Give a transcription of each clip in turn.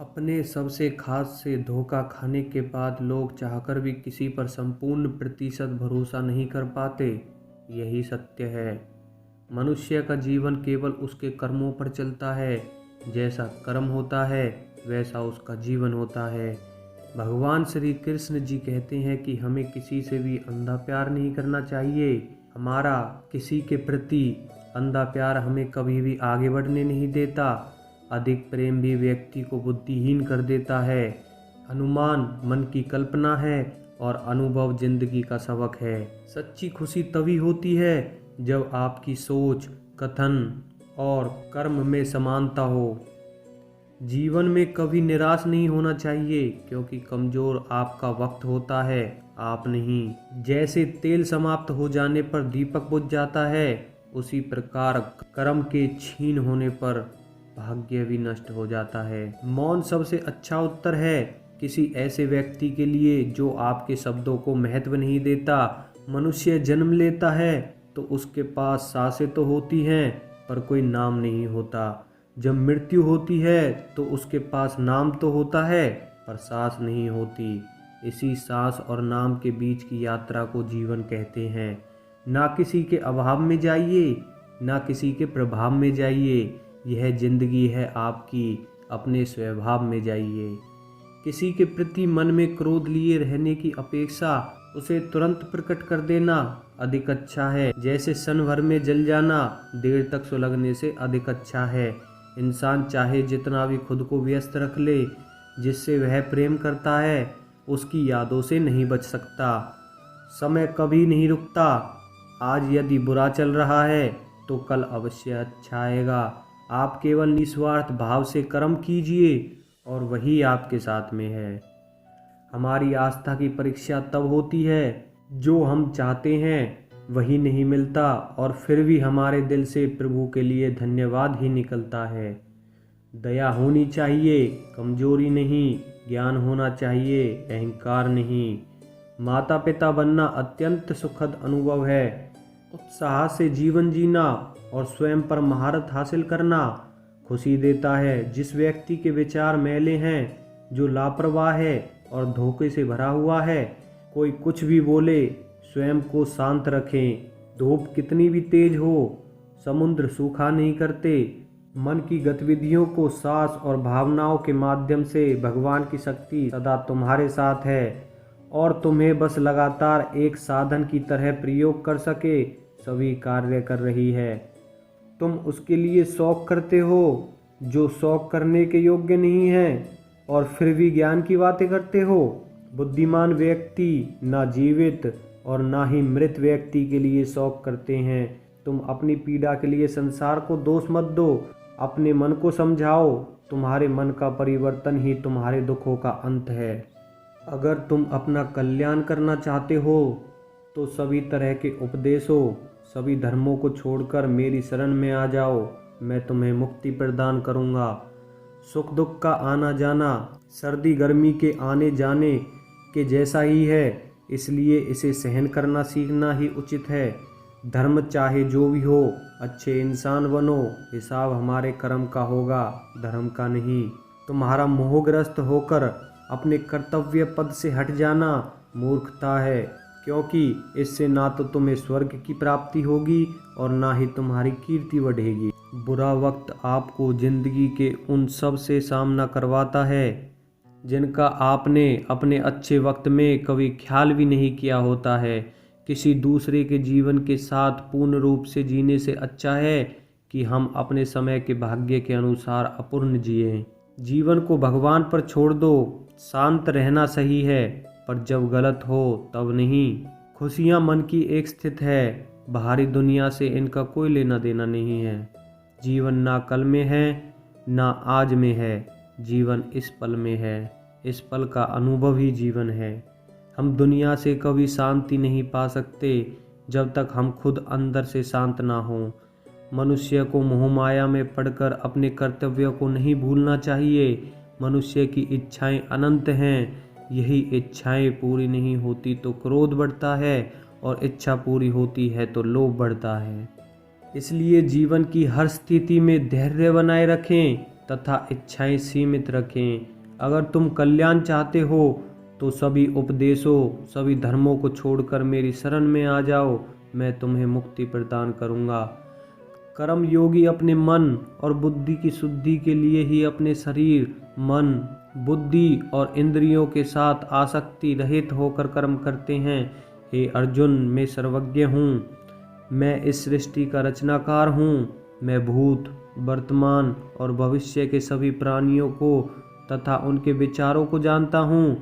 अपने सबसे खास से धोखा खाने के बाद लोग चाहकर भी किसी पर संपूर्ण प्रतिशत भरोसा नहीं कर पाते। यही सत्य है। मनुष्य का जीवन केवल उसके कर्मों पर चलता है। जैसा कर्म होता है वैसा उसका जीवन होता है। भगवान श्री कृष्ण जी कहते हैं कि हमें किसी से भी अंधा प्यार नहीं करना चाहिए। हमारा किसी के प्रति अंधा प्यार हमें कभी भी आगे बढ़ने नहीं देता। अधिक प्रेम भी व्यक्ति को बुद्धिहीन कर देता है। अनुमान मन की कल्पना है और अनुभव जिंदगी का सबक है। सच्ची खुशी तभी होती है जब आपकी सोच, कथन और कर्म में समानता हो। जीवन में कभी निराश नहीं होना चाहिए, क्योंकि कमजोर आपका वक्त होता है, आप नहीं। जैसे तेल समाप्त हो जाने पर दीपक बुझ जाता है, उसी प्रकार कर्म के छीन होने पर भाग्य भी नष्ट हो जाता है। मौन सबसे अच्छा उत्तर है किसी ऐसे व्यक्ति के लिए जो आपके शब्दों को महत्व नहीं देता। मनुष्य जन्म लेता है तो उसके पास सांसें तो होती हैं पर कोई नाम नहीं होता। जब मृत्यु होती है तो उसके पास नाम तो होता है पर सांस नहीं होती। इसी सांस और नाम के बीच की यात्रा को जीवन कहते हैं। ना किसी के अभाव में जाइए, ना किसी के प्रभाव में जाइए। यह जिंदगी है आपकी, अपने स्वभाव में जाइए। किसी के प्रति मन में क्रोध लिए रहने की अपेक्षा उसे तुरंत प्रकट कर देना अधिक अच्छा है। जैसे सन भर में जल जाना देर तक सुलगने से अधिक अच्छा है। इंसान चाहे जितना भी खुद को व्यस्त रख ले, जिससे वह प्रेम करता है उसकी यादों से नहीं बच सकता। समय कभी नहीं रुकता। आज यदि बुरा चल रहा है तो कल अवश्य अच्छा आएगा। आप केवल निस्वार्थ भाव से कर्म कीजिए और वही आपके साथ में है। हमारी आस्था की परीक्षा तब होती है जो हम चाहते हैं वही नहीं मिलता और फिर भी हमारे दिल से प्रभु के लिए धन्यवाद ही निकलता है। दया होनी चाहिए, कमजोरी नहीं। ज्ञान होना चाहिए, अहंकार नहीं। माता पिता बनना अत्यंत सुखद अनुभव है। उत्साह से जीवन जीना और स्वयं पर महारत हासिल करना खुशी देता है। जिस व्यक्ति के विचार मैले हैं, जो लापरवाह है और धोखे से भरा हुआ है, कोई कुछ भी बोले स्वयं को शांत रखें। धूप कितनी भी तेज हो, समुद्र सूखा नहीं करते। मन की गतिविधियों को सांस और भावनाओं के माध्यम से भगवान की शक्ति सदा तुम्हारे साथ है और तुम्हें बस लगातार एक साधन की तरह प्रयोग कर सके सभी कार्य कर रही है। तुम उसके लिए शौक करते हो जो शौक करने के योग्य नहीं है और फिर भी ज्ञान की बातें करते हो। बुद्धिमान व्यक्ति ना जीवित और ना ही मृत व्यक्ति के लिए शौक करते हैं। तुम अपनी पीड़ा के लिए संसार को दोष मत दो, अपने मन को समझाओ। तुम्हारे मन का परिवर्तन ही तुम्हारे दुखों का अंत है। अगर तुम अपना कल्याण करना चाहते हो तो सभी तरह के उपदेशों, सभी धर्मों को छोड़कर मेरी शरण में आ जाओ। मैं तुम्हें मुक्ति प्रदान करूंगा। सुख दुख का आना जाना सर्दी गर्मी के आने जाने के जैसा ही है, इसलिए इसे सहन करना सीखना ही उचित है। धर्म चाहे जो भी हो, अच्छे इंसान बनो। हिसाब हमारे कर्म का होगा, धर्म का नहीं। तुम्हारा मोहग्रस्त होकर अपने कर्तव्य पद से हट जाना मूर्खता है, क्योंकि इससे ना तो तुम्हें स्वर्ग की प्राप्ति होगी और ना ही तुम्हारी कीर्ति बढ़ेगी। बुरा वक्त आपको जिंदगी के उन सब से सामना करवाता है जिनका आपने अपने अच्छे वक्त में कभी ख्याल भी नहीं किया होता है। किसी दूसरे के जीवन के साथ पूर्ण रूप से जीने से अच्छा है कि हम अपने समय के भाग्य के अनुसार अपूर्ण जिएं। जीवन को भगवान पर छोड़ दो। शांत रहना सही है, पर जब गलत हो तब नहीं। खुशियाँ मन की एक स्थिति है, बाहरी दुनिया से इनका कोई लेना देना नहीं है। जीवन ना कल में है ना आज में है, जीवन इस पल में है। इस पल का अनुभव ही जीवन है। हम दुनिया से कभी शांति नहीं पा सकते जब तक हम खुद अंदर से शांत ना हों। मनुष्य को मोहमाया में पड़कर अपने कर्तव्यों को नहीं भूलना चाहिए। मनुष्य की इच्छाएं अनंत हैं। यही इच्छाएं पूरी नहीं होती तो क्रोध बढ़ता है और इच्छा पूरी होती है तो लोभ बढ़ता है। इसलिए जीवन की हर स्थिति में धैर्य बनाए रखें तथा इच्छाएं सीमित रखें। अगर तुम कल्याण चाहते हो तो सभी उपदेशों, सभी धर्मों को छोड़कर मेरी शरण में आ जाओ, मैं तुम्हें मुक्ति प्रदान करूँगा। कर्म योगी अपने मन और बुद्धि की शुद्धि के लिए ही अपने शरीर, मन, बुद्धि और इंद्रियों के साथ आसक्ति रहित होकर कर्म करते हैं। हे अर्जुन, मैं सर्वज्ञ हूँ, मैं इस सृष्टि का रचनाकार हूँ। मैं भूत, वर्तमान और भविष्य के सभी प्राणियों को तथा उनके विचारों को जानता हूँ,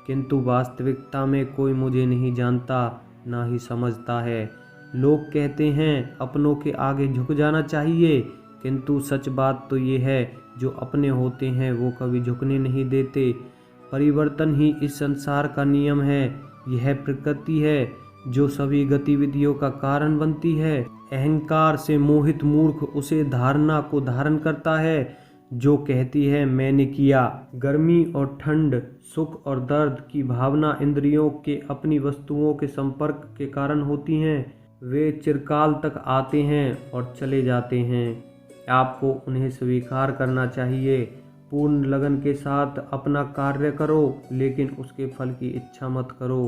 किंतु वास्तविकता में कोई मुझे नहीं जानता, ना ही समझता है। लोग कहते हैं अपनों के आगे झुक जाना चाहिए, किंतु सच बात तो ये है, जो अपने होते हैं वो कभी झुकने नहीं देते। परिवर्तन ही इस संसार का नियम है। यह प्रकृति है जो सभी गतिविधियों का कारण बनती है। अहंकार से मोहित मूर्ख उसे धारणा को धारण करता है जो कहती है मैंने किया। गर्मी और ठंड, सुख और दर्द की भावना इंद्रियों के अपनी वस्तुओं के संपर्क के कारण होती हैं। वे चिरकाल तक आते हैं और चले जाते हैं। आपको उन्हें स्वीकार करना चाहिए। पूर्ण लगन के साथ अपना कार्य करो, लेकिन उसके फल की इच्छा मत करो,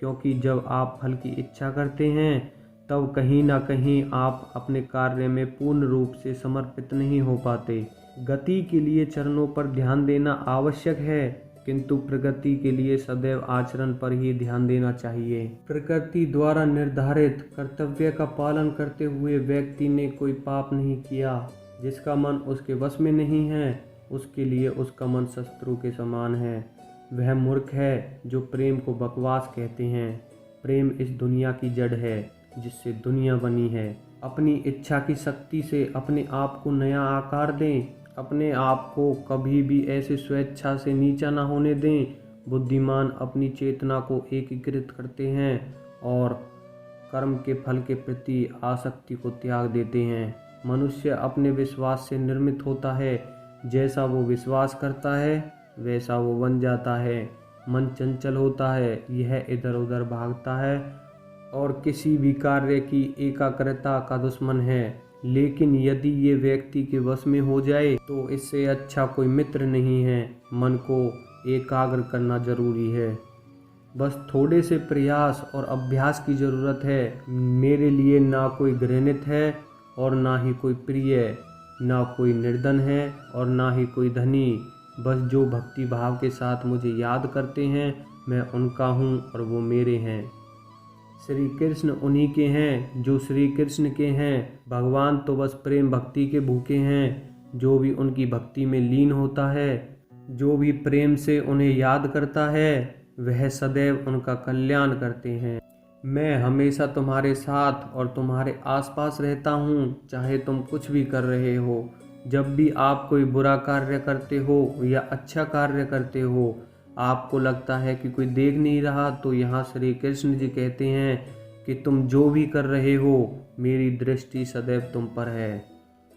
क्योंकि जब आप फल की इच्छा करते हैं तब कहीं ना कहीं आप अपने कार्य में पूर्ण रूप से समर्पित नहीं हो पाते। गति के लिए चरणों पर ध्यान देना आवश्यक है, किंतु प्रगति के लिए सदैव आचरण पर ही ध्यान देना चाहिए। प्रकृति द्वारा निर्धारित कर्तव्य का पालन करते हुए व्यक्ति ने कोई पाप नहीं किया। जिसका मन उसके वश में नहीं है, उसके लिए उसका मन शत्रु के समान है। वह मूर्ख है जो प्रेम को बकवास कहते हैं। प्रेम इस दुनिया की जड़ है जिससे दुनिया बनी है। अपनी इच्छा की शक्ति से अपने आप को नया आकार दें। अपने आप को कभी भी ऐसे स्वेच्छा से नीचा ना होने दें। बुद्धिमान अपनी चेतना को एकीकृत करते हैं और कर्म के फल के प्रति आसक्ति को त्याग देते हैं। मनुष्य अपने विश्वास से निर्मित होता है। जैसा वो विश्वास करता है वैसा वो बन जाता है। मन चंचल होता है, यह इधर उधर भागता है और किसी भी कार्य की एकाग्रता का दुश्मन है। लेकिन यदि ये व्यक्ति के वश में हो जाए तो इससे अच्छा कोई मित्र नहीं है। मन को एकाग्र करना जरूरी है। बस थोड़े से प्रयास और अभ्यास की ज़रूरत है। मेरे लिए ना कोई घृणित है और ना ही कोई प्रिय, ना कोई निर्धन है और ना ही कोई धनी। बस जो भक्ति भाव के साथ मुझे याद करते हैं, मैं उनका हूँ और वो मेरे हैं। श्री कृष्ण उन्हीं के हैं जो श्री कृष्ण के हैं। भगवान तो बस प्रेम भक्ति के भूखे हैं। जो भी उनकी भक्ति में लीन होता है, जो भी प्रेम से उन्हें याद करता है, वह सदैव उनका कल्याण करते हैं। मैं हमेशा तुम्हारे साथ और तुम्हारे आसपास रहता हूँ, चाहे तुम कुछ भी कर रहे हो। जब भी आप कोई बुरा कार्य करते हो या अच्छा कार्य करते हो, आपको लगता है कि कोई देख नहीं रहा, तो यहाँ श्री कृष्ण जी कहते हैं कि तुम जो भी कर रहे हो, मेरी दृष्टि सदैव तुम पर है।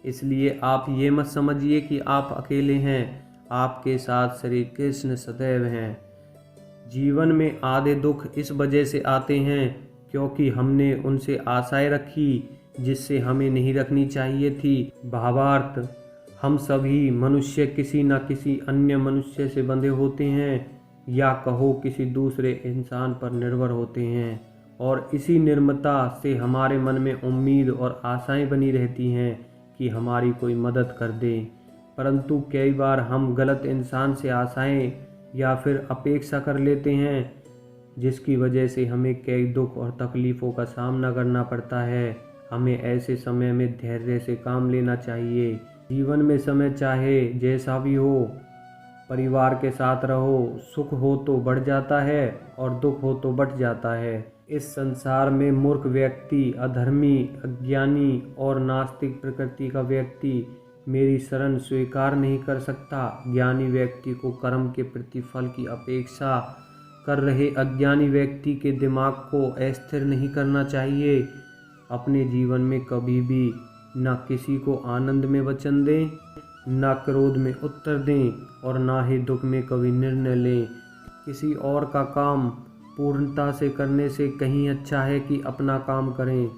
इसलिए आप ये मत समझिए कि आप अकेले हैं। आपके साथ श्री कृष्ण सदैव हैं। जीवन में आधे दुख इस वजह से आते हैं क्योंकि हमने उनसे आशाएं रखी जिससे हमें नहीं रखनी चाहिए थी। भावार्थ, हम सभी मनुष्य किसी न किसी अन्य मनुष्य से बंधे होते हैं, या कहो किसी दूसरे इंसान पर निर्भर होते हैं, और इसी निर्ममता से हमारे मन में उम्मीद और आशाएं बनी रहती हैं कि हमारी कोई मदद कर दे। परंतु कई बार हम गलत इंसान से आशाएं या फिर अपेक्षा कर लेते हैं, जिसकी वजह से हमें कई दुख और तकलीफ़ों का सामना करना पड़ता है। हमें ऐसे समय में धैर्य से काम लेना चाहिए। जीवन में समय चाहे जैसा भी हो, परिवार के साथ रहो। सुख हो तो बढ़ जाता है और दुख हो तो बढ़ जाता है। इस संसार में मूर्ख व्यक्ति, अधर्मी, अज्ञानी और नास्तिक प्रकृति का व्यक्ति मेरी शरण स्वीकार नहीं कर सकता। ज्ञानी व्यक्ति को कर्म के प्रतिफल की अपेक्षा कर रहे अज्ञानी व्यक्ति के दिमाग को अस्थिर नहीं करना चाहिए। अपने जीवन में कभी भी न किसी को आनंद में वचन दें, न क्रोध में उत्तर दें और ना ही दुख में कभी निर्णय लें। किसी और का काम पूर्णता से करने से कहीं अच्छा है कि अपना काम करें,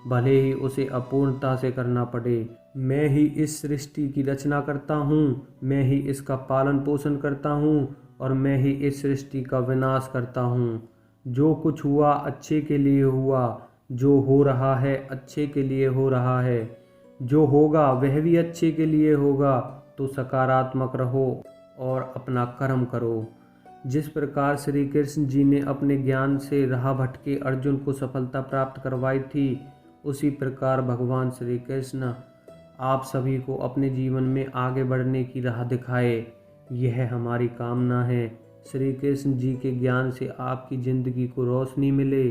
भले ही उसे अपूर्णता से करना पड़े। मैं ही इस सृष्टि की रचना करता हूँ, मैं ही इसका पालन पोषण करता हूँ और मैं ही इस सृष्टि का विनाश करता हूँ। जो कुछ हुआ अच्छे के लिए हुआ, जो हो रहा है अच्छे के लिए हो रहा है, जो होगा वह भी अच्छे के लिए होगा। तो सकारात्मक रहो और अपना कर्म करो। जिस प्रकार श्री कृष्ण जी ने अपने ज्ञान से राह भटके अर्जुन को सफलता प्राप्त करवाई थी, उसी प्रकार भगवान श्री कृष्ण आप सभी को अपने जीवन में आगे बढ़ने की राह दिखाए, यह हमारी कामना है। श्री कृष्ण जी के ज्ञान से आपकी ज़िंदगी को रोशनी मिले।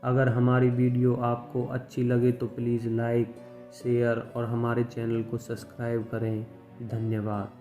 अगर हमारी वीडियो आपको अच्छी लगे तो प्लीज़ लाइक, शेयर और हमारे चैनल को सब्सक्राइब करें। धन्यवाद।